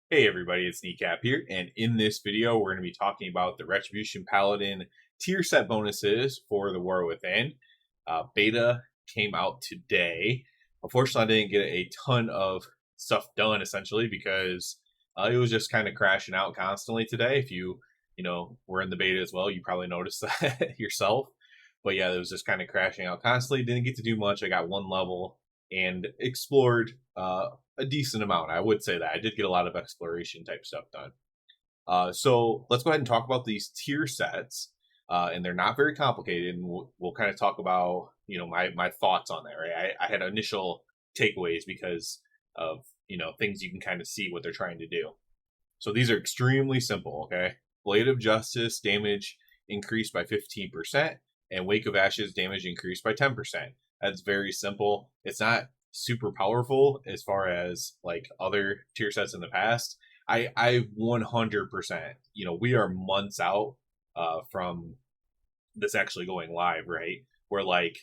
Hey everybody, it's Kneecap here, and in this video we're going to be talking about the Retribution Paladin tier set bonuses for the War Within. Beta came out today. Unfortunately, I didn't get a ton of stuff done essentially because it was just kind of crashing out constantly today. If you were in the beta as well, you probably noticed that yourself. But yeah, it was just kind of crashing out constantly. Didn't get to do much. I got one level and explored a decent amount. I would say that I did get a lot of exploration type stuff done. So let's go ahead and talk about these tier sets, and they're not very complicated. And we'll kind of talk about my thoughts on that. Right, I had initial takeaways because of things you can kind of see what they're trying to do. So these are extremely simple. Okay, Blade of Justice damage increased by 15%, and Wake of Ashes damage increased by 10%. That's very simple. It's not super powerful as far as like other tier sets in the past. I 100%, we are months out from this actually going live, right? We're like,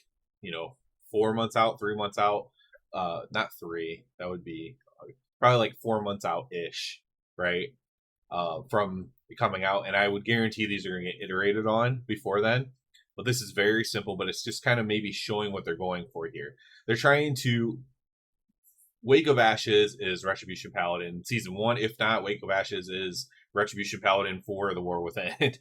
4 months out, 3 months out, not three, that would be probably like 4 months out ish, right? From coming out, and I would guarantee these are going to get iterated on before then. But this is very simple, but it's just kind of maybe showing what they're going for here. They're trying to Wake of Ashes is Retribution Paladin Season 1. If not, Wake of Ashes is Retribution Paladin for the War Within.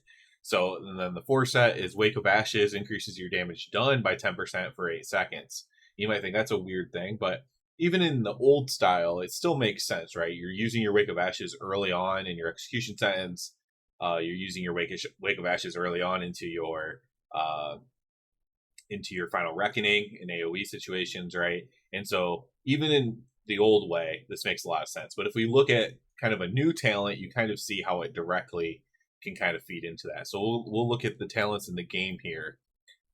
So and then the 4 set is Wake of Ashes increases your damage done by 10% for 8 seconds. You might think that's a weird thing, but even in the old style, it still makes sense, right? You're using your Wake of Ashes early on in your execution sentence. You're using your Wake of Ashes early on uh, into your Final Reckoning in AoE situations, right? And so even in the old way, this makes a lot of sense. But if we look at kind of a new talent, you kind of see how it directly can kind of feed into that. So we'll look at the talents in the game here.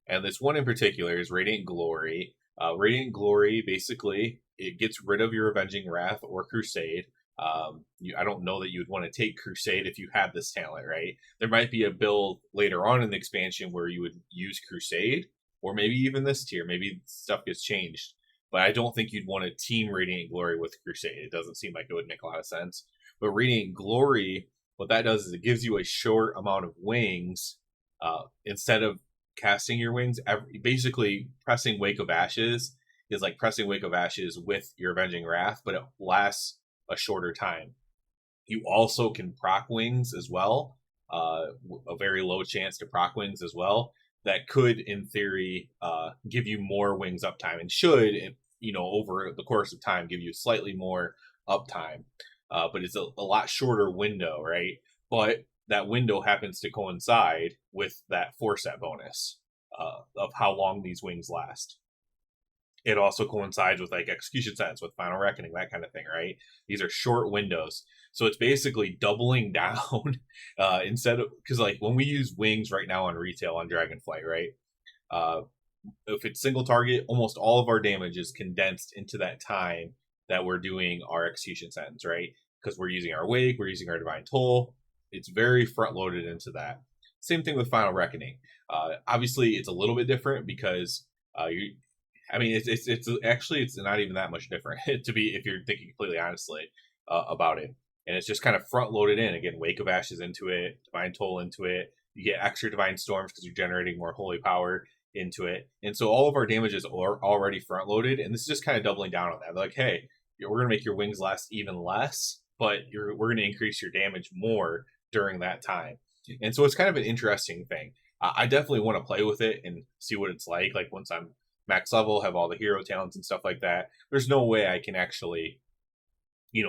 And this one in particular is Radiant Glory. Radiant Glory, basically, it gets rid of your Avenging Wrath or Crusade. I don't know that you would want to take Crusade if you have this talent, right? There might be a build later on in the expansion where you would use Crusade, or maybe even this tier. Maybe stuff gets changed. But I don't think you'd want to team Radiant Glory with Crusade. It doesn't seem like it would make a lot of sense. But Radiant Glory, what that does is it gives you a short amount of wings. Instead of casting your wings, basically pressing Wake of Ashes is like pressing Wake of Ashes with your Avenging Wrath, but it lasts a shorter time. You also can proc wings as well, a very low chance to proc wings as well. That could, in theory, give you more wings uptime, and should, over the course of time, give you slightly more uptime. But it's a lot shorter window, right? But that window happens to coincide with that 4-set bonus of how long these wings last. It also coincides with like execution sentence, with Final Reckoning, that kind of thing, right? These are short windows. So it's basically doubling down instead of, because like when we use wings right now on retail on Dragonflight, right? If it's single target, almost all of our damage is condensed into that time that we're doing our execution sentence, right? Because we're using our wake, we're using our divine toll. It's very front loaded into that. Same thing with Final Reckoning. Obviously, it's a little bit different because it's actually it's not even that much different to be, if you're thinking completely honestly about it. And it's just kind of front loaded in. Again, Wake of Ashes into it, Divine Toll into it. You get extra Divine Storms because you're generating more Holy Power into it. And so all of our damages are already front loaded. And this is just kind of doubling down on that. They're like, hey, we're going to make your wings last even less, but we're going to increase your damage more during that time. And so it's kind of an interesting thing. I definitely want to play with it and see what it's like. Like once I'm max level, have all the hero talents and stuff like that, there's no way I can actually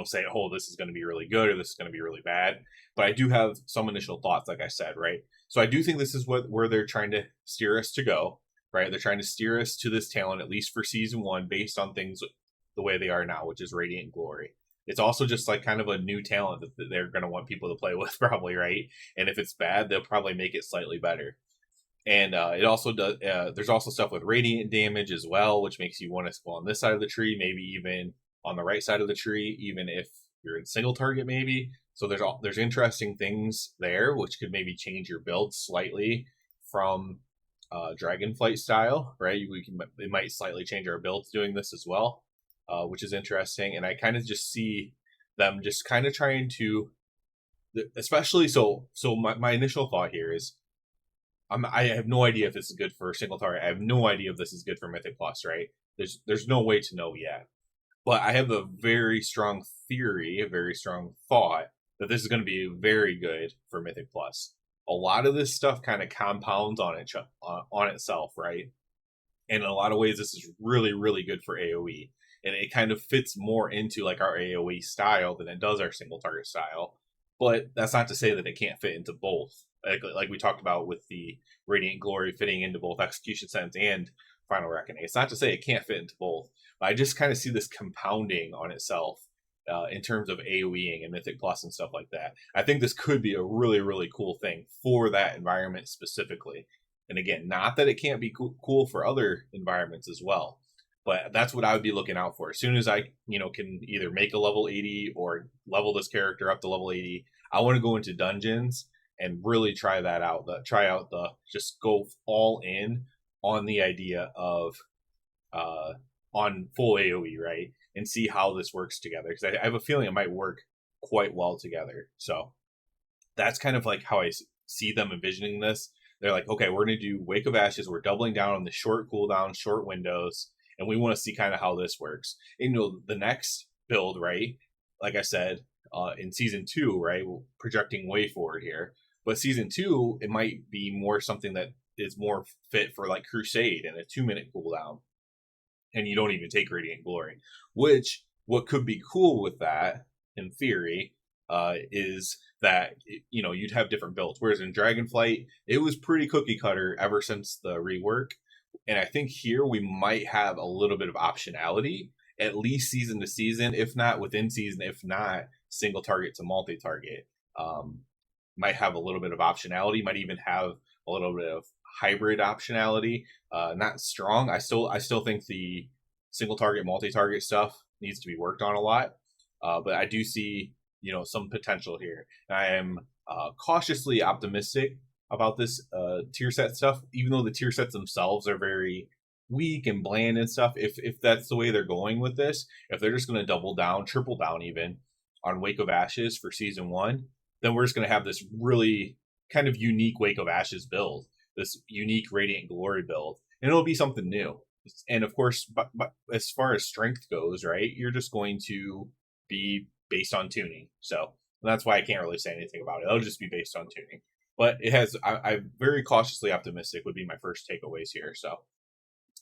say, oh, this is going to be really good or this is going to be really bad. But I do have some initial thoughts, like I said, right? So I do think this is where they're trying to steer us to go, right? They're trying to steer us to this talent, at least for Season 1, based on things the way they are now, which is Radiant Glory. It's also just like kind of a new talent that they're going to want people to play with, probably, right? And if it's bad, they'll probably make it slightly better. And it also does. There's also stuff with radiant damage as well, which makes you want to go on this side of the tree, maybe even on the right side of the tree, even if you're in single target, maybe. So there's interesting things there, which could maybe change your build slightly from Dragonflight style, right? It might slightly change our builds doing this as well, which is interesting. And I kind of just see them just kind of trying to, especially my initial thought here is I have no idea if this is good for single target. I have no idea if this is good for Mythic Plus, right? There's no way to know yet. But I have a very strong theory, a very strong thought that this is going to be very good for Mythic Plus. A lot of this stuff kind of compounds on itself, right? And in a lot of ways, this is really, really good for AoE. And it kind of fits more into like our AoE style than it does our single target style. But that's not to say that it can't fit into both. Like we talked about with the Radiant Glory fitting into both Execution Sense and Final Reckoning. It's not to say it can't fit into both. But I just kind of see this compounding on itself in terms of AoEing and Mythic Plus and stuff like that. I think this could be a really, really cool thing for that environment specifically. And again, not that it can't be cool for other environments as well, but that's what I would be looking out for. As soon as I, can either make a level 80 or level this character up to level 80, I want to go into dungeons and really try that out. Just go all in on the idea of on full AoE, right? And see how this works together. Because I have a feeling it might work quite well together. So that's kind of like how I see them envisioning this. They're like, okay, we're going to do Wake of Ashes. We're doubling down on the short cooldown, short windows, and we want to see kind of how this works. And, the next build, right? Like I said, in season 2, right? We're projecting way forward here. But season 2, it might be more something that is more fit for like Crusade and a 2-minute cooldown. And you don't even take Radiant Glory. Which, what could be cool with that, in theory, is that you'd have different builds. Whereas in Dragonflight, it was pretty cookie cutter ever since the rework, and I think here we might have a little bit of optionality, at least season to season, if not within season, if not single target to multi target. Might have a little bit of optionality. Might even have a little bit of hybrid optionality. Not strong. I still think the single target multi target stuff needs to be worked on a lot, but I do see some potential here. And I am cautiously optimistic about this tier set stuff, even though the tier sets themselves are very weak and bland and stuff. If that's the way they're going with this, if they're just going to double down, triple down even on Wake of Ashes for season 1, then we're just going to have this really kind of unique Wake of Ashes build, this unique Radiant Glory build, and it'll be something new. And of course, but as far as strength goes, right, you're just going to be based on tuning. So that's why I can't really say anything about it. It'll just be based on tuning. But it has, I'm very cautiously optimistic would be my first takeaways here. So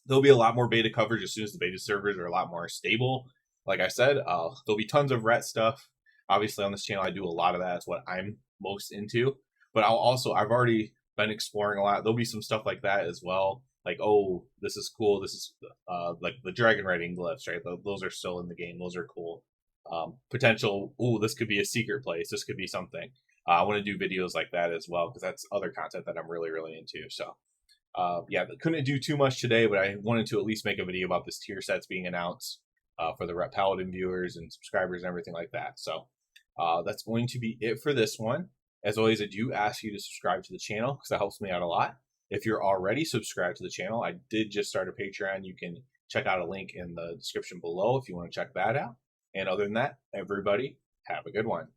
there'll be a lot more beta coverage as soon as the beta servers are a lot more stable. Like I said, there'll be tons of ret stuff. Obviously on this channel, I do a lot of that. It's what I'm most into. But I've already been exploring a lot. There'll be some stuff like that as well. Like, oh, this is cool. This is like the dragon riding glyphs, right? Those are still in the game. Those are cool. Potential, this could be a secret place. This could be something. I want to do videos like that as well, because that's other content that I'm really, really into. So, couldn't do too much today, but I wanted to at least make a video about this tier sets being announced for the Rep Paladin viewers and subscribers and everything like that. So, that's going to be it for this one. As always, I do ask you to subscribe to the channel because that helps me out a lot. If you're already subscribed to the channel, I did just start a Patreon. You can check out a link in the description below if you want to check that out. And other than that, everybody, have a good one.